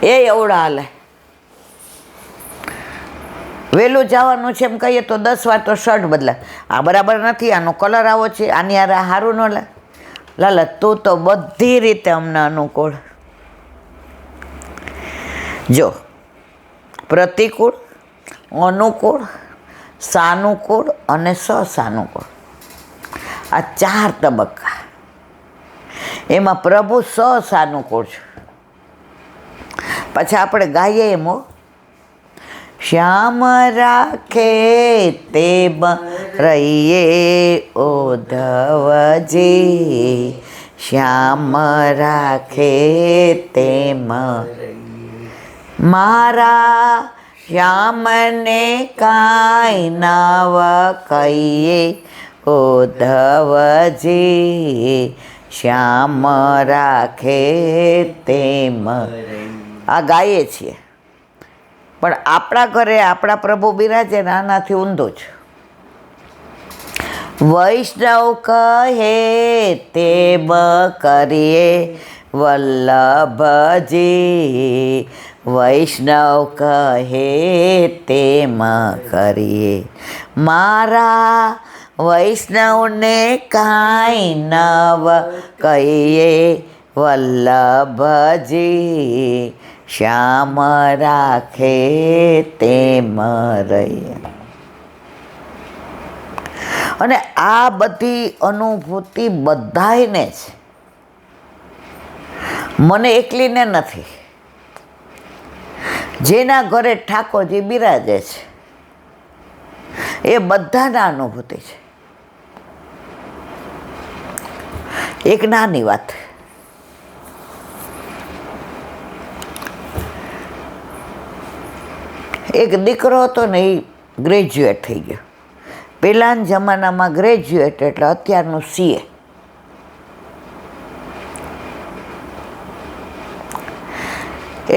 એ એવડા હાલે. વહેલું જવાનું છે એમ કહીએ તો 10 વાર તો શર્ટ બદલાય. આ બરાબર નથી, આનો કલર આવો છે, આની યાર સારું ન લે. લાલા તું તો બધી રીતે અમને અનુકૂળ. જો પ્રતિકૂળ, અનુકૂળ, સાનુકૂળ અને સસાનુકૂળ, આ 4 તબક્કા. એમાં પ્રભુ સસાનુકૂળ છે. પછી આપણે ગાઈએ એમ, શ્યામ રાખે તે રહીએ ઉદ્ધવજી, શ્યામ રાખે તેમ મારા શ્યામને કાંઈ નવ કહીએ ઉદ્ધવજી, શ્યામ રાખે તેમ. આ ગાઈએ છીએ, પણ આપણા ઘરે આપણા પ્રભુ બિરાજે ને આનાથી ઊંધું જ. વૈષ્ણવ કહે તે કરીએ વલ્લભજી, વૈષ્ણવ કહે તેમ કરીએ મારા વૈષ્ણવને કાંઈ નવ કહીએ વલ્લભજી, શ્યામ રાખે તેમ રહીએ. અને આ બધી અનુભૂતિ બધાયને છે, મને એકલીને નથી. જેના ઘરે ઠાકોરજી બિરાજે છે એ બધાના અનુભૂતિ છે. એક નાની વાત, એક દીકરો હતો ને એ ગ્રેજ્યુએટ થઈ ગયો. પહેલાના જમાનામાં ગ્રેજ્યુએટ એટલે અત્યારનું CA.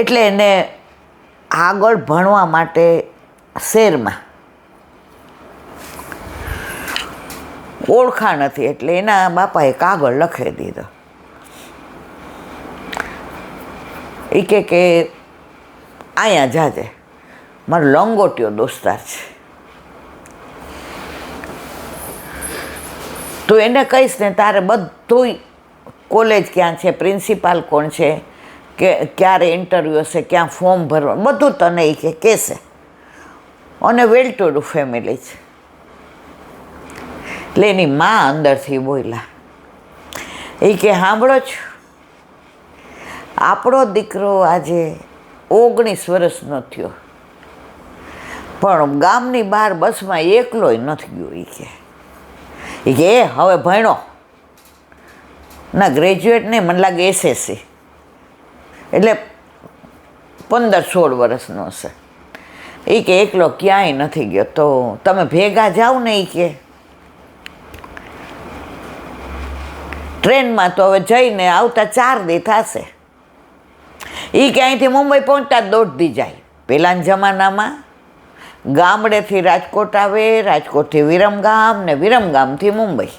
એટલે એને આગળ ભણવા માટે શહેરમાં ઓળખાણ હતી, એટલે એના બાપાએ કાગળ લખી દીધો. એ કે અહીંયા જાજે, મારો લંગોટીયો દોસ્તાર છે, તો એને કહીશ ને તારે બધું કોલેજ ક્યાં છે, પ્રિન્સિપાલ કોણ છે, કે ક્યારે ઇન્ટરવ્યૂ હશે, ક્યાં ફોર્મ ભરવાનું, બધું તને એ કહેશે. અને વેલ ટુ ડુ ફેમિલી છે. એટલે એની મા અંદરથી બોલ્યા, એ કે સાંભળો છો, આપણો દીકરો આજે 19 વર્ષનો થયો, પણ ગામની બહાર બસમાં એકલોય નથી ગયો. એ કે હવે ભણ્યો ના, ગ્રેજ્યુએટ નહીં, મને લાગે SSC, એટલે 15-16 વર્ષનો હશે. એ કે એકલો ક્યાંય નથી ગયો, તો તમે ભેગા જાઓ ને. એ કે ટ્રેનમાં તો હવે જઈને આવતા 4 દી થશે. એ કે અહીંથી મુંબઈ પહોંચતા 1.5 દી જાય. પહેલાના જમાનામાં ગામડેથી રાજકોટ આવે, રાજકોટથી વિરમગામ ને વિરમગામથી મુંબઈ.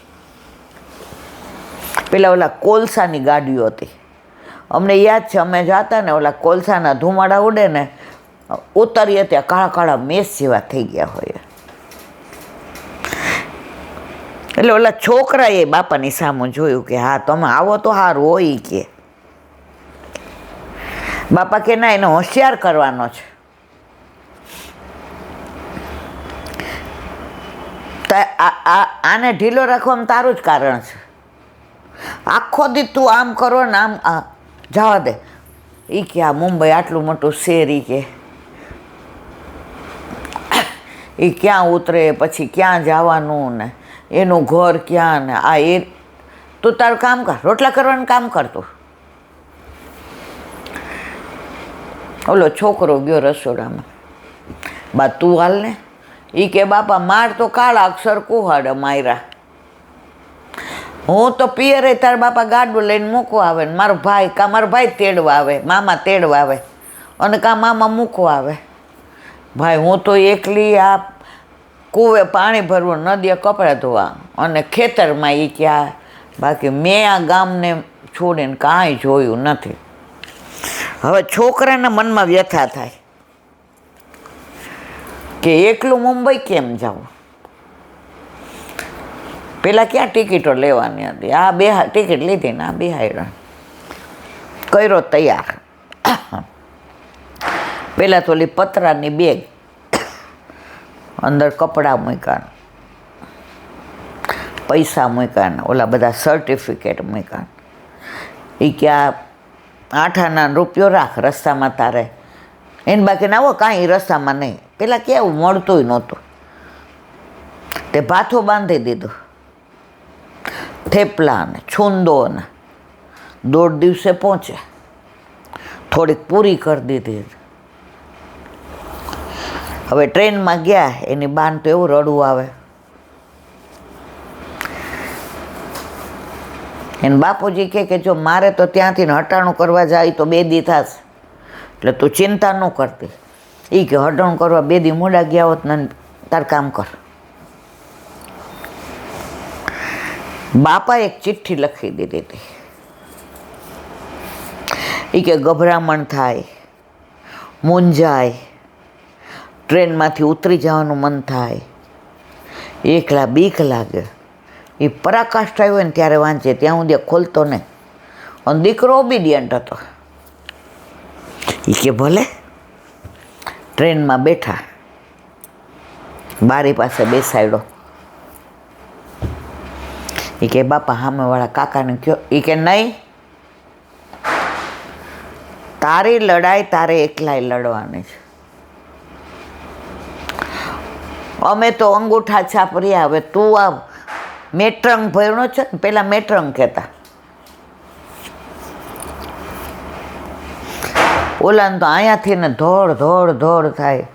પેલા ઓલા કોલસાની ગાડીઓ હતી, અમને યાદ છે, અમે જતા ને ઓલા કોલસાના ધુમાડા ઉડે ને, ઉતરીએ ત્યાં કાળા કાળા મેસ જેવા થઈ ગયા હોય. એટલે ઓલા છોકરાએ બાપાની સામે જોયું કે હા તમે આવો તો સારું હોય. કે બાપા કે ના, એને હોશિયાર કરવાનો છે. આને ઢીલો રાખવામાં તારું જ કારણ છે. આખો દી તું આમ કરો ને આમ જવા દે. એ કે આ મુંબઈ આટલું મોટું શહેર, એ ક્યાં ઉતરે, પછી ક્યાં જવાનું ને એનું ઘર ક્યાં ને આ એ. તું તારું કામ કર, રોટલા કરવાનું કામ કરતું. ઓલો છોકરો ગયો રસોડામાં, બા તું હાલ ને. એ કે બાપા માર તો કાળા અક્ષર કુહાડે માર્યા. હું તો પિયરે તાર બાપા ગાડું લઈને મૂકવા આવે ને મારો ભાઈ તેડવા આવે, મામા તેડવા આવે, અને કાં મામા મૂકવા આવે. ભાઈ હું તો એકલી આ કૂવે પાણી ભરવું, નદીએ કપડાં ધોવા અને ખેતરમાં. એ ક્યાં, બાકી મેં આ ગામને છોડીને કાંઈ જોયું નથી. હવે છોકરાના મનમાં વ્યથા થાય કે એકલું મુંબઈ કેમ જવું. પેલા ક્યાં ટિકિટો લેવાની હતી, આ બે ટિકિટ લીધી ને આ બિહાડ્યો, કર્યો તૈયાર. પેલા તો ઓલી પતરાની બેગ, અંદર કપડાં મૂક્યા, પૈસા મૂક્યા, ઓલા બધા સર્ટિફિકેટ મૂક્યા. એ કે આ 8 આના રૂપિયો રાખ, રસ્તામાં તારે એને બાકી ના આવો કાંઈ રસ્તામાં નહીં. પેલા કેવું મળતું નહોતું, તે ભાથો બાંધી દીધો, થેપલા ને છૂંદો ને 1.5 દિવસે પહોંચે, થોડીક પૂરી કરી દીધી. હવે ટ્રેનમાં ગયા, એની બાન તો એવું રડવું આવે. એને બાપુજી કહે કે જો મારે તો ત્યાંથી હટાણું કરવા જાય તો 2 દી થશે, એટલે તું ચિંતા ન કરતી. એ કે હટાણું કરવા 2 દી મોડા ગયા હોત ને તાર કામ કર. બાપા એક ચિઠ્ઠી લખી દીધી હતી. એ કે ગભરામણ થાય, મૂંઝાય, ટ્રેનમાંથી ઉતરી જવાનું મન થાય, એકલા બીક લાગે. એ પરાકાષ્ઠ આવ્યો ને ત્યારે વાંચે, ત્યાં સુધી ખોલતો નહીં. અને દીકરો ઓબિડિયન્ટ હતો. એ કે ભલે. ટ્રેનમાં બેઠા, બારી પાસે બેસાડ્યો. એ કે બાપા સામેવાળા કાકાને કહો. એ કે નહીં, તારી લડાઈ તારે એકલાય લડવાની છે. અમે તો અંગૂઠા છાપર્યા. હવે તું આ મેટ્રંગ ભણ્યો છે ને, પેલા મેટ્રંગ કહેતા, ઓલાને તો અહીંયાથી ને ધોડ ધોડ ધોડ થાય.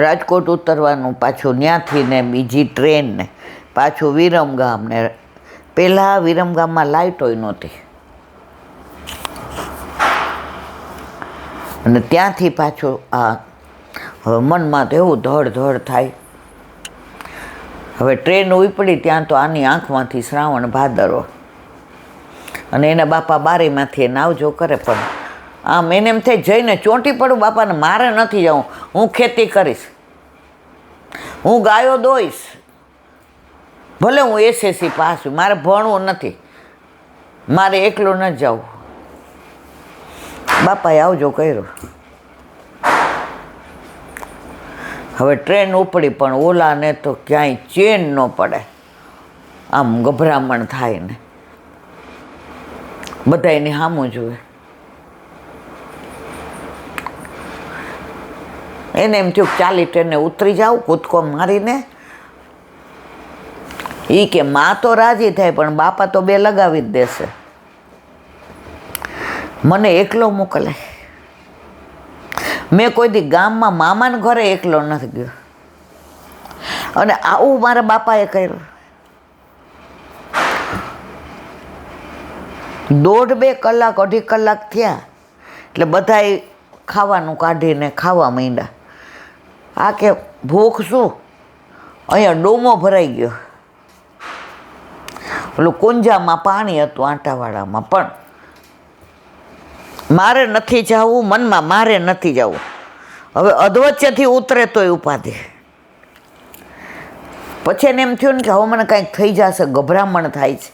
રાજકોટ ઉતરવાનું, પાછું ત્યાંથી ને બીજી ટ્રેન ને પાછું વિરમગામ ને. પહેલાં વિરમગામમાં લાઇટોય નહોતી, અને ત્યાંથી પાછું આ. હવે મનમાં તો એવું ધડ ધડ થાય. હવે ટ્રેન ઉપડી ત્યાં તો આની આંખમાંથી શ્રાવણ ભાદરવો, અને એના બાપા બારીમાંથી એને આવજો કરે. પણ આમ એને એમ થાય જઈને ચોંટી પડું બાપાને, મારે નથી જવું, હું ખેતી કરીશ, હું ગાયો દોઈશ, ભલે હું SSC પાસ છું, મારે ભણવું નથી, મારે એકલું ન જવું. બાપાએ આવજો કર્યો. હવે ટ્રેન ઉપડી, પણ ઓલાને તો ક્યાંય ચેન ન પડે, આમ ગભરામણ થાય ને, બધા એની સામું જુએ. એને એમ થયું ચાલી ટ્રેને ઉતરી જાઉં કૂદકો મારીને. એ કે માં તો રાજી થાય, પણ બાપા તો 2 લગાવી જ દેશે, મને એકલો મોકલે. મેં કોઈ દી ગામમાં મામાને ઘરે એકલો નથી ગયો, અને આવું મારા બાપાએ કર્યું. 1.5-2 કલાક 2.5 કલાક થયા એટલે બધાએ ખાવાનું કાઢીને ખાવા માંડ્યા. આ કે ભૂખ શું, અહીંયા ડોમો ભરાઈ ગયો. ઓલું કુંજામાં પાણી હતું આંટાવાળામાં. પણ મારે નથી જવું, મનમાં મારે નથી જવું. હવે અધવચ્ચેથી ઉતરે તોય ઉપાધિ. પછી એને એમ થયું ને કે હવે મને કાંઈક થઈ જશે, ગભરામણ થાય છે.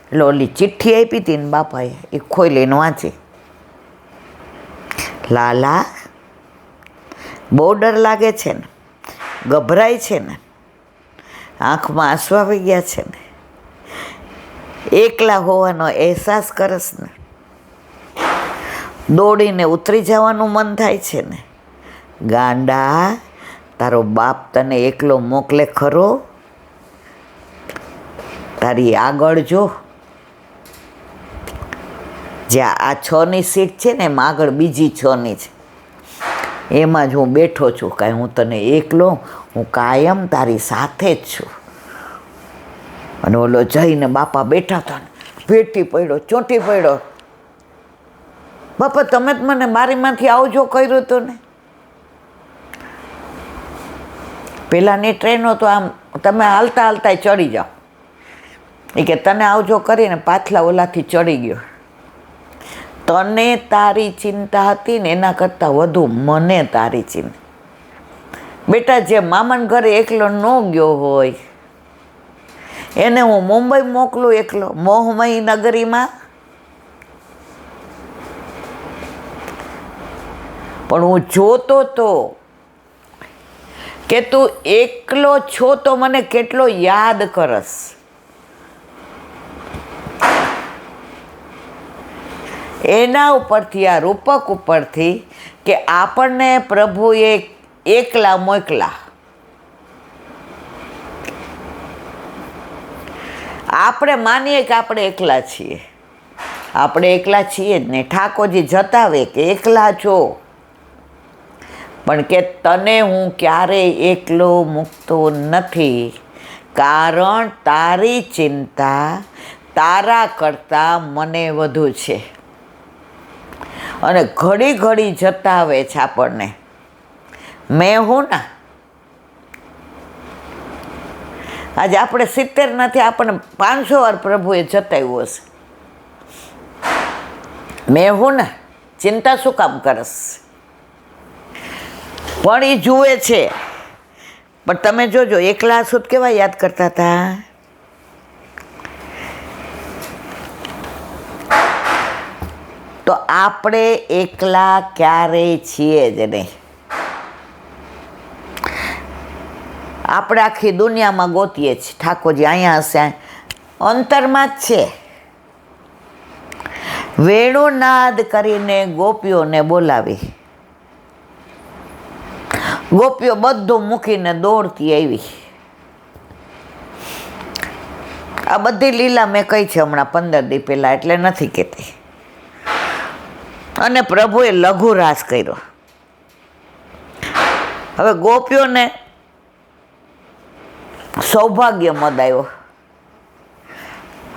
એટલે ઓલી ચિઠ્ઠી આપી હતી ને બાપાએ, એ ખોલીને વાંચી. લાલા, બહુ ડર લાગે છે ને, ગભરાય છે ને, આંખમાં આંસુ આવી ગયા છે ને, એકલા હોવાનો અહેસાસ કરસ ને, દોડીને ઉતરી જવાનું મન થાય છે ને. ગાંડા, તારો બાપ તને એકલો મોકલે ખરો? તારી આગળ જો, જ્યાં આ 6ની સીટ છે ને એમાં આગળ બીજી 6ની છે, એમાં જ હું બેઠો છું. કાંઈ હું તને એકલો, હું કાયમ તારી સાથે જ છું. અને ઓલો જઈને બાપા બેઠા હતા ને, ભેટી પડ્યો, ચોંટી પડ્યો. બાપા તમે જ મને બારીમાંથી આવજો કર્યું હતું ને. પહેલાંની ટ્રેનો તો આમ તમે હાલતા હાલતા ચડી જાઓ. એ કે તને આવજો કરીને પાછલા ઓલાથી ચડી ગયો. તને તારી ચિંતા હતી ને એના કરતાં વધુ મને તારી ચિંતા. બેટા, જે મામાના ઘરે એકલો ન ગયો હોય એને હું મુંબઈ મોકલું એકલો મોહમય નગરીમાં? પણ હું જોતો તો કે તું એકલો છો તો મને કેટલો યાદ કરસ. એના ઉપરથી, આ રૂપક ઉપરથી કે આપણને પ્રભુએ એકલા મોકલા. આપણે માનીએ કે આપણે એકલા છીએ, આપણે એકલા છીએ જ ને. ઠાકોરજી જતાવે કે એકલા છો, પણ કે તને હું ક્યારેય એકલો મૂકતો નથી, કારણ તારી ચિંતા તારા કરતાં મને વધુ છે. અને ઘડી ઘડી જતાવે છે આપણને. મેં હું ના, આજે આપણે 70 નથી, આપણને 500 વાર પ્રભુએ જતાવ્યું હશે. મેં હું ને, ચિંતા શું કામ કરસ? પણ એ જુએ છે. પણ તમે જોજો, એકલા સુધ કેવા યાદ કરતા હતા. તો આપણે એકલા ક્યારેય છીએ જ નહીં. આપણે આખી દુનિયામાં ગોતીએ છીએ, ઠાકોરજી અહીંયા હશે, અંતરમાં જ છે. વેણુનાદ કરીને ગોપીઓને બોલાવી, ગોપીઓ બધું મૂકીને દોડતી આવી. આ બધી લીલા મેં કહી છે હમણાં 15 દી પહેલાં, એટલે નથી કહેતી. અને પ્રભુએ લઘુ રાસ કર્યો. હવે ગોપીઓને સૌભાગ્ય મદાયો.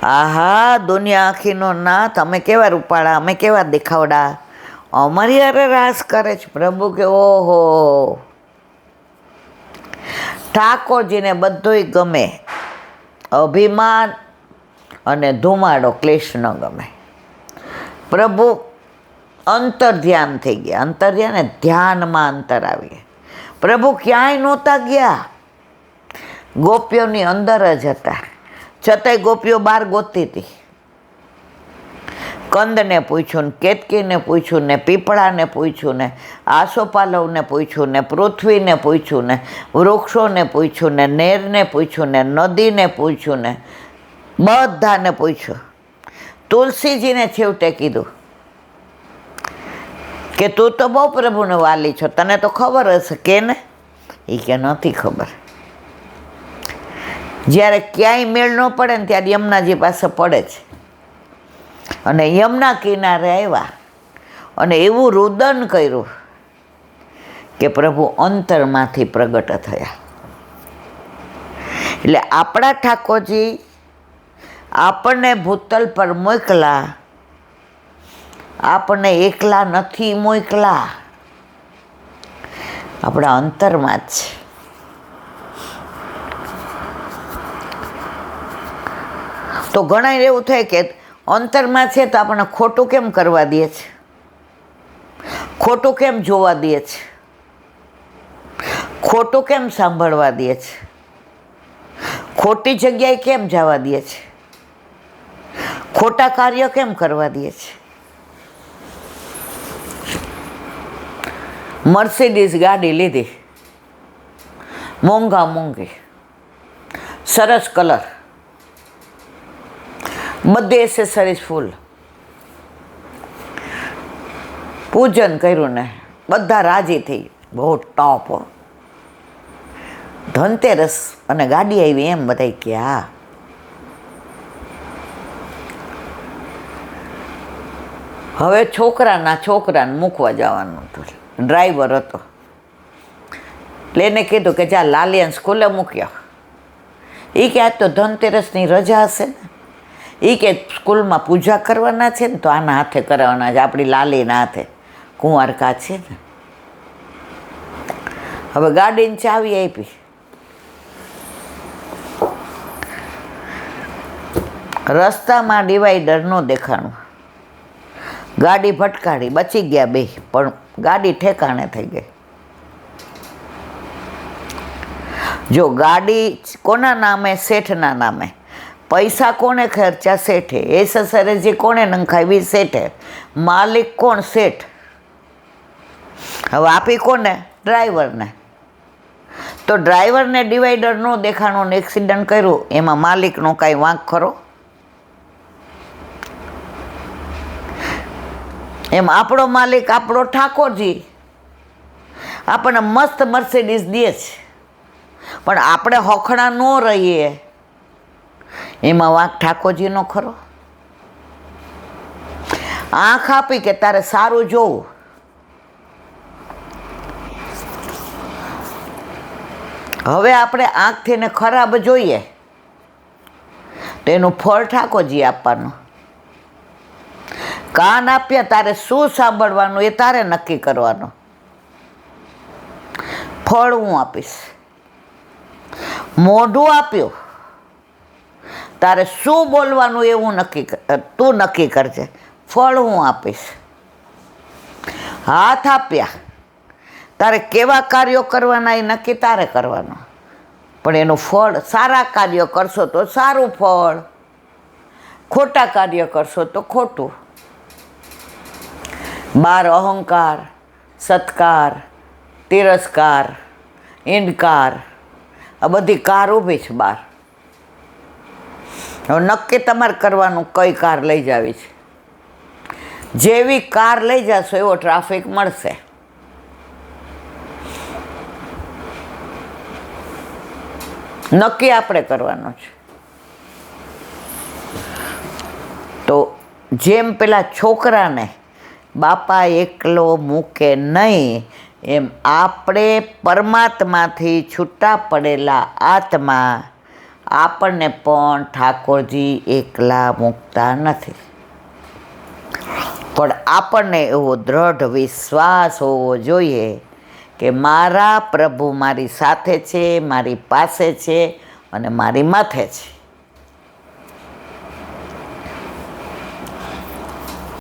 આહા, દુનિયા આખીનો નાથ, અમે કેવા રૂપાળા, અમે કેવા દેખાવડા, અમારી હારે રાસ કરે છે. પ્રભુ કે ઓહો, ઠાકોરજીને બધુંય ગમે, અભિમાન અને ધુમાડો ક્લેશ ન ગમે. પ્રભુ અંતર ધ્યાન થઈ ગયા. અંતર ધ્યાન ને ધ્યાનમાં અંતર આવી ગયા. પ્રભુ ક્યાંય નહોતા ગયા, ગોપીઓની અંદર જ હતા. છતાંય ગોપીઓ બહાર ગોતતી હતી. કંદને પૂછ્યું ને, કેતકીને પૂછ્યું ને, પીપળાને પૂછ્યું ને, આસોપાલવને પૂછ્યું ને, પૃથ્વીને પૂછ્યું ને, વૃક્ષોને પૂછ્યું ને, નેરને પૂછ્યું ને, નદીને પૂછ્યું ને, બધાને પૂછ્યું. તુલસીજીને છેવટે કીધું કે તું તો બહુ પ્રભુને વાલી છો, તને તો ખબર હશે કે ને? એ કે નથી ખબર. જ્યારે ક્યાંય મેળ ન પડે ને ત્યારે યમુનાજી પાસે પડે છે. અને યમુના કિનારે આવ્યા અને એવું રુદન કર્યું કે પ્રભુ અંતરમાંથી પ્રગટ થયા. એટલે આપણા ઠાકોરજી આપણને ભૂતલ પર મોકલા, આપણને એકલા નથી મોકલા, આપણા અંતરમાં જ છે. તો ઘણા એવું થાય કે અંતરમાં છે તો આપણને ખોટું કેમ કરવા દે છે, ખોટું કેમ જોવા દે છે, ખોટું કેમ સાંભળવા દે છે, ખોટી જગ્યાએ કેમ જવા દે છે, ખોટા કાર્ય કેમ કરવા દે છે. મર્સિડીઝ ગાડી લીધી, મોંઘી, સરસ કલર, બધી એસેસરીઝ ફૂલ, પૂજન કર્યું ને બધા રાજી થઈ, બહુ ટોપ. ધનતેરસ અને ગાડી આવી એમ બધા કે હા. હવે છોકરાને મૂકવા જવાનું હતું, ડ્રાઈવર હતો. એટલે એને કીધું કે જા લાલિયાને સ્કૂલે મૂક્યા. એ કે આજ તો ધનતેરસની રજા હશે ને, એ કે સ્કૂલમાં પૂજા કરવાના છે ને તો આના હાથે કરાવવાના છે, આપણી લાલીના હાથે, કુંવારકા છે ને. હવે ગાડીને ચાવી આપી, રસ્તામાં ડિવાઈડર ન દેખાણું, ગાડી ભટકાડી, બચી ગયા બે, પણ ગાડી ઠેકાણે થઈ ગઈ. જો ગાડી કોના નામે? શેઠના નામે. પૈસા કોને ખર્ચા? શેઠે. એસેસરીઝ કોને નંખાવી? શેઠે. માલિક કોણ? શેઠ. હવે આપી કોને? ડ્રાઈવરને. તો ડ્રાઈવરને ડિવાઈડર નો દેખાણો ને એક્સિડન્ટ કર્યું, એમાં માલિકનો કાંઈ વાંક ખરો? એમ આપણો માલિક, આપણો ઠાકોરજી આપણને મસ્ત મર્સિડીઝ દે છે, પણ આપણે હોખણા ન રહીએ, એમાં વાંક ઠાકોરજીનો ખરો? આંખ આપી કે તારે સારું જોવું, હવે આપણે આંખથી ને ખરાબ જોઈએ તો એનું ફળ ઠાકોરજી આપવાનું. કાન આપ્યા, તારે શું સાંભળવાનું એ તારે નક્કી કરવાનું, ફળ હું આપીશ. મોઢું આપ્યું, તારે શું બોલવાનું એવું તું નક્કી કરજે, ફળ હું આપીશ. હાથ આપ્યા, તારે કેવા કાર્યો કરવાના એ નક્કી તારે કરવાનું, પણ એનું ફળ, સારા કાર્યો કરશો તો સારું ફળ, ખોટા કાર્ય કરશો તો ખોટું. બાર અહંકાર, સત્કાર, તિરસ્કાર, ઇનકાર, આ બધી કાર ઊભી છે બહાર. હવે નક્કી તમારે કરવાનું કઈ કાર લઈ જાવી છે. જેવી કાર લઈ જશો એવો ટ્રાફિક મળશે. નક્કી આપણે કરવાનું છે. તો જેમ પેલા છોકરાને બાપા એકલો મૂકે નહીં, એમ આપણે પરમાત્માથી છૂટા પડેલા આત્મા, આપણને પણ ઠાકોરજી એકલા મૂકતા નથી. પણ આપણને એવો દ્રઢ વિશ્વાસ હોવો જોઈએ કે મારા પ્રભુ મારી સાથે છે, મારી પાસે છે અને મારી માથે છે.